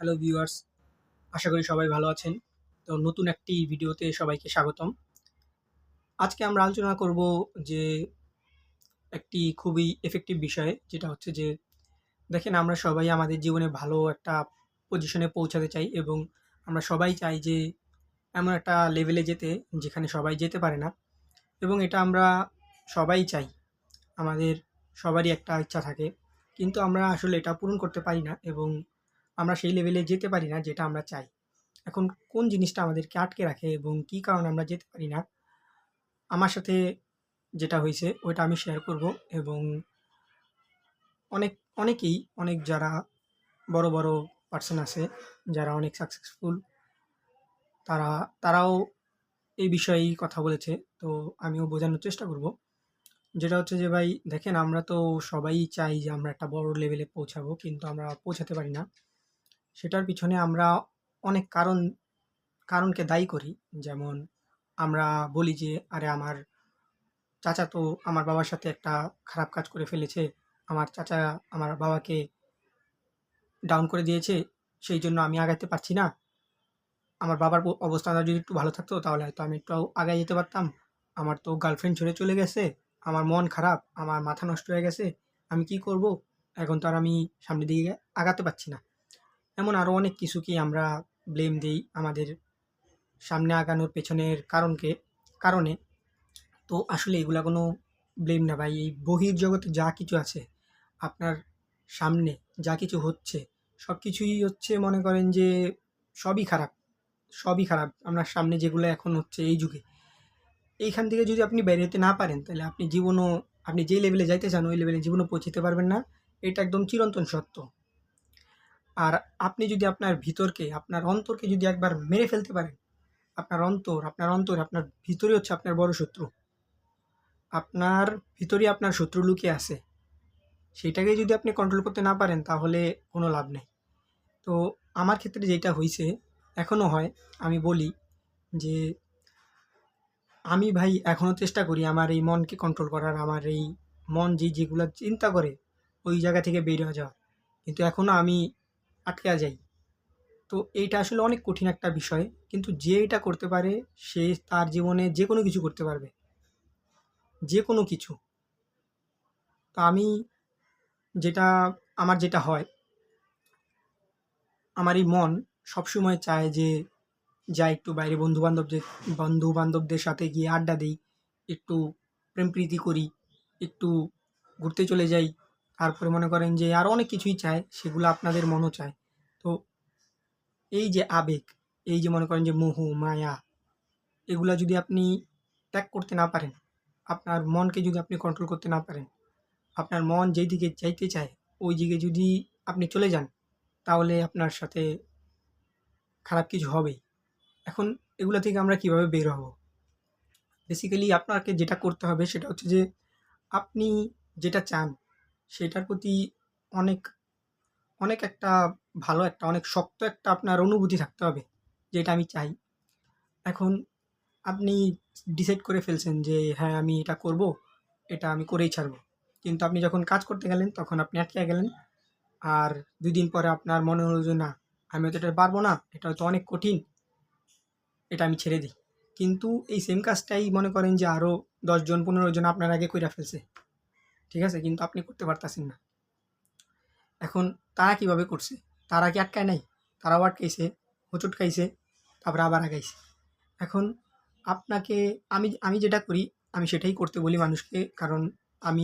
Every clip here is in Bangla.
হ্যালো ভিউয়ার্স, আশা করি সবাই ভালো আছেন। তো নতুন একটি ভিডিওতে সবাইকে স্বাগতম। আজকে আমরা আলোচনা করব যে একটি খুবই ইফেক্টিভ বিষয়, যেটা হচ্ছে যে দেখেন আমরা সবাই আমাদের জীবনে ভালো একটা পজিশনে পৌঁছাতে চাই এবং আমরা সবাই চাই যে এমন একটা লেভেলে যেতে যেখানে সবাই যেতে পারে না, এবং এটা আমরা সবাই চাই। আমাদের সবারই একটা ইচ্ছা থাকে। কিন্তু আমরা আসলে এটা পূরণ করতে পারি না এবং আমরা সেই লেভেলে যেতে পারি না যেটা আমরা চাই। এখন কোন জিনিসটা আমাদেরকে আটকে রাখে এবং কী কারণে আমরা যেতে পারি না? আমার সাথে যেটা হইছে ওইটা আমি শেয়ার করব, এবং অনেক অনেকেই যারা বড়, বড় পারসন আছে, যারা অনেক সাকসেসফুল, তারা তারাও এই বিষয়েই কথা বলেছে। তো আমিও বোঝানোর চেষ্টা করব। যেটা হচ্ছে যে ভাই দেখেন, আমরা তো সবাই চাই যে আমরা একটা বড় লেভেলে পৌঁছাবো, কিন্তু আমরা পৌঁছাতে পারি না। সেটার পিছনে আমরা অনেক কারণকে দায়ী করি। যেমন আমরা বলি যে, "আরে আমার চাচা তো আমার বাবার সাথে একটা খারাপ কাজ করে ফেলেছে। আমার চাচা আমার বাবাকে ডাউন করে দিয়েছে। সেই জন্য আমি আগাইতে পারছি না। আমার বাবার অবস্থাটা যদি একটু ভালো থাকতো তাহলে হয়তো আমি একটু আগায় যেতে পারতাম। আমার তো গার্লফ্রেন্ড ছেড়ে চলে গেছে। আমার মন খারাপ। আমার মাথা নষ্ট হয়ে গেছে। আমি কি করব? এখন তো আর আমি সামনের দিকে আগাতে পারছি না।" এমন আরও অনেক কিছুকেই আমরা ব্লেম দেই আমাদের সামনে আগানোর পেছনের কারণে। তো আসলে এগুলা কোনো ব্লেম না ভাই। এই বহির্জগতে যা কিছু আছে, আপনার সামনে যা কিছু হচ্ছে, সবকিছুই হচ্ছে, মনে করেন যে সবই খারাপ, সবই খারাপ। আপনার সামনে যেগুলো এখন হচ্ছে এই যুগে, এইখান থেকে যদি আপনি বের হতে না পারেন, তাহলে আপনি যেই লেভেলে যাইতে চান, ওই লেভেলে জীবনেও পৌঁছাতে পারবেন না। এটা একদম চিরন্তন সত্য। আর আপনি যদি আপনার ভিতরকে, আপনার অন্তরকে যদি একবার মেরে ফেলতে পারেন, আপনার ভিতরই হচ্ছে আপনার বড় শত্রু। আপনার ভিতরেই আপনার শত্রু লুকিয়ে আছে। সেইটাকে যদি আপনি কন্ট্রোল করতে না পারেন, তাহলে কোনো লাভ নেই। তো আমার ক্ষেত্রে যেটা হইছে, এখনও হয়, আমি বলি যে আমি ভাই এখনও চেষ্টা করি আমার এই মনকে কন্ট্রোল করার, আমার এই মন যেগুলা চিন্তা করে ওই জায়গা থেকে বের হয়ে যাওয়ার। কিন্তু এখনও আমি আটকা যাই। তো এইটা আসলে অনেক কঠিন একটা বিষয়। কিন্তু যে এটা করতে পারে, সে তার জীবনে যেকোনো কিছু করতে পারবে। যেকোনো কিছু। তো যেটা আমার যেটা হয়, আমার এই মন সবসময় চায় যে যাই একটু বাইরে বন্ধু-বান্ধবদের সাথে গিয়ে আড্ডা দেই, একটু প্রেম প্রীতি করি, একটু ঘুরতে চলে যাই। তারপরে মনে করেন যে আরও অনেক কিছুই চায়, সেগুলো আপনাদের মনও চায়। তো এই যে আবেগ, এই যে মনে করেন যে মোহ, মায়া, এগুলা যদি আপনি ত্যাগ করতে না পারেন, আপনার মনকে যদি আপনি কন্ট্রোল করতে না পারেন, আপনার মন যেই দিকে যাইতে চায়, ওই দিকে যদি আপনি চলে যান, তাহলে আপনার সাথে খারাপ কিছু হবেই। এখন এগুলা থেকে আমরা কিভাবে বের হব? বেসিক্যালি আপনাকে যেটা করতে হবে সেটা হচ্ছে যে, আপনি যেটা চান সেটার প্রতি অনেক, অনেক একটা ভালো একটা অনেক শক্ত একটা আপনার অনুভূতি থাকতে হবে যে এটা আমি চাই। এখন আপনি ডিসাইড করে ফেলছেন যে হ্যাঁ, আমি এটা করব, এটা আমি করেই ছাড়ব। কিন্তু আপনি যখন কাজ করতে গেলেন তখন আপনি আটকে গেলেন। আর ২ দিন পরে আপনার মনে হলো যে না, আমি হয়তো এটা পারব না, এটা হয়তো অনেক কঠিন, এটা আমি ছেড়ে দিই। কিন্তু এই সেম কাজটাই মনে করেন যে আরও ১০ জন ১৫ জন আপনার আগে কইরা ফেলছে। ঠিক আছে? কিন্তু আপনি করতে পারতাছেন না। এখন তারা কিভাবে করছে? তারা কি আটকায় নাই? তারাও আটকাইছে, হোঁচট খাইছে, তারপরে আবার আগাইছে। এখন আপনাকে, আমি আমি যেটা করি, আমি সেটাই করতে বলি মানুষকে। কারণ আমি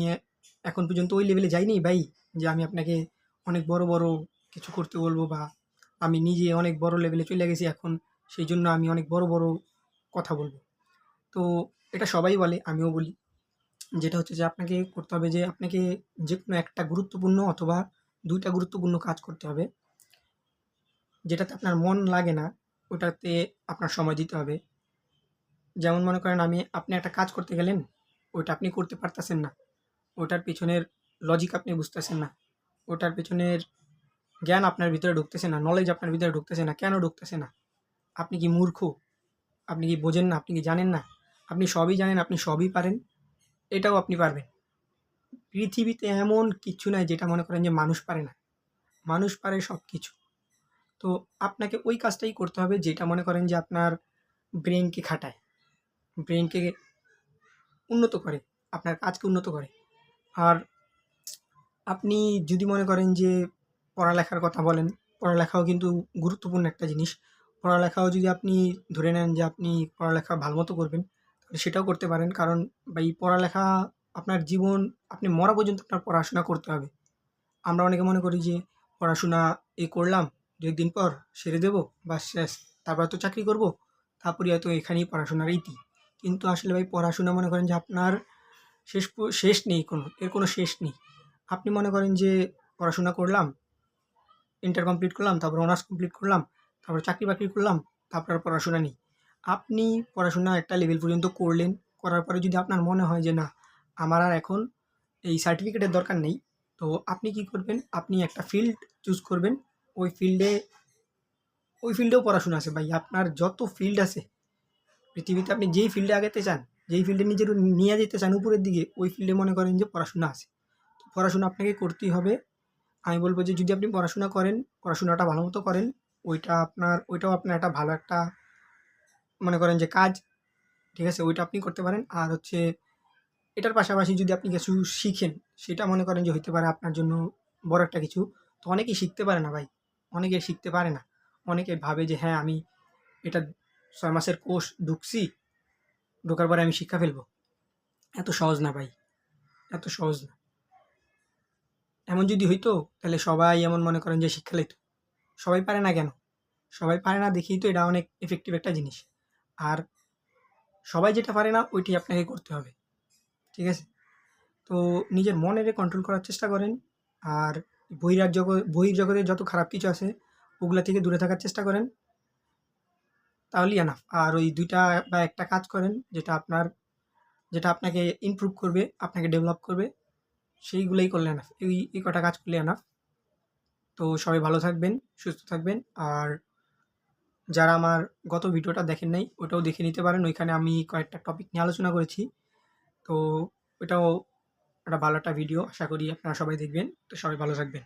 এখন পর্যন্ত ওই লেভেলে যাইনি ভাই, যে আমি আপনাকে অনেক বড়, বড় কিছু করতে বলব, বা আমি নিজে অনেক বড় লেভেলে চইলা গেছি এখন, সেইজন্য আমি অনেক বড়, বড় কথা বলব। তো এটা সবাই বলে, আমিও বলি। যেটা হচ্ছে যে আপনাকে করতে হবে যে আপনাকে যেকোনো একটা গুরুত্বপূর্ণ অথবা ২ টা গুরুত্বপূর্ণ কাজ করতে হবে। যেটাতে আপনার মন লাগে না, ওটাতে আপনার সময় দিতে হবে। যেমন মনে করেন আপনি একটা কাজ করতে গেলেন, ওইটা আপনি করতে পারতেছেন না। ওটার পেছনের লজিক আপনি বুঝতেছেন না। ওটার পেছনের জ্ঞান আপনার ভিতরে ঢুকতেছে না, নলেজ আপনার ভিতরে ঢুকতেছে না। কেন ঢুকতেছে না? আপনি কি মূর্খ? আপনি কি বোঝেন না? আপনি কি জানেন না? আপনি সবই জানেন, আপনি সবই পারেন, এটাও আপনি পারবেন। পৃথিবীতে এমন কিচ্ছু নাই যেটা মনে করেন যে মানুষ পারে না। মানুষ পারে সবকিছু। তো আপনাকে ওই কাজটাই করতে হবে যেটা মনে করেন যে আপনার ব্রেইনকে খাটায়, ব্রেইনকে উন্নত করে, আপনার কাজকে উন্নত করে। আর আপনি যদি মনে করেন যে পড়ালেখার কথা বলেন, পড়ালেখাও কিন্তু গুরুত্বপূর্ণ একটা জিনিস। পড়ালেখাও যদি আপনি ধরে নেন যে আপনি পড়ালেখা ভালোমতো করবেন, তাহলে সেটাও করতে পারেন। কারণ ভাই পড়ালেখা আপনার জীবন, আপনি মরা পর্যন্ত আপনার পড়াশোনা করতে হবে। আমরা অনেকে মনে করি যে পড়াশোনা এই করলাম, ২-১ দিন পর সেরে দেবো, বাস শেষ। তারপর হয়তো চাকরি করব। তারপরে হয়তো এখানেই পড়াশোনার ইতি। কিন্তু আসলে ভাই পড়াশোনা মনে করেন যে আপনার শেষ নেই কোনো, এর কোনো শেষ নেই। আপনি মনে করেন যে পড়াশোনা করলাম, ইন্টার কমপ্লিট করলাম, তারপর অনার্স কমপ্লিট করলাম, তারপর চাকরি-বাকরি করলাম, তারপর আর পড়াশোনা নেই। আপনি পড়াশোনা একটা লেভেল পর্যন্ত করলেন, করার পরে যদি আপনার মনে হয় যে না, আমার আর এখন এই সার্টিফিকেটের দরকার নেই, তো আপনি কি করবেন? আপনি একটা ফিল্ড চুজ করবেন। ওই ফিল্ডে ওই ফিল্ডেও পড়াশোনা আছে ভাই। আপনার যত ফিল্ড আছে পৃথিবীতে, আপনি যেই ফিল্ডে আগাতে চান, যেই ফিল্ডে নিজের নিয়ে যেতে চান উপরের দিকে, ওই ফিল্ডে মনে করেন যে পড়াশোনা আছে। তো পড়াশোনা আপনাকে করতেই হবে। আমি বলব যে যদি আপনি পড়াশোনা করেন, পড়াশোনাটা ভালোমতো করেন, ওইটাও আপনার একটা ভালো একটা মনে করেন যে কাজ, ঠিক আছে? ওইটা আপনি করতে পারেন। আর হচ্ছে এটার পাশাপাশি যদি আপনি কিছু শিখেন, সেটা মনে করেন যে হইতে পারে আপনার জন্য বড় একটা কিছু। তো অনেকেই শিখতে পারে না ভাই। অনেকে শিখতে পারে না। অনেকে ভাবে যে হ্যাঁ, আমি এটা ৬ মাসের কোর্স ঢুকছি, ঢোকার পরে আমি শিক্ষা ফেলবো। এত সহজ না ভাই, এত সহজ না। এমন যদি হইতো তাহলে সবাই এমন মনে করেন যে শিক্ষা লাইতো। সবাই পারে না কেন? সবাই পারে না দেখেই তো এটা অনেক ইফেক্টিভ একটা জিনিস। আর সবাই যেটা পারে না ওইটাই আপনাকে করতে হবে। ঠিক আছে? তো নিজের মনেরে কন্ট্রোল করার চেষ্টা করেন। আর বহির্জগতে যত খারাপ কিছু আছে ওগুলা থেকে দূরে থাকার চেষ্টা করেন। তাহলেই এনাফ। আর ওই ২ টা বা ১ টা কাজ করেন যেটা আপনাকে ইমপ্রুভ করবে, আপনাকে ডেভেলপ করবে। সেইগুলাই করলে এনাফ। এই কটা কাজ করলে এনাফ। তো সবাই ভালো থাকবেন, সুস্থ থাকবেন। আর যারা আমার গত ভিডিওটা দেখেন নাই, ওটাও দেখে নিতে পারেন। ওইখানে আমি কয়েকটা টপিক নিয়ে আলোচনা করেছি। তো ওইটাও একটা ভালো একটা ভিডিও। আশা করি আপনারা সবাই দেখবেন। তো সবাই ভালো থাকবেন।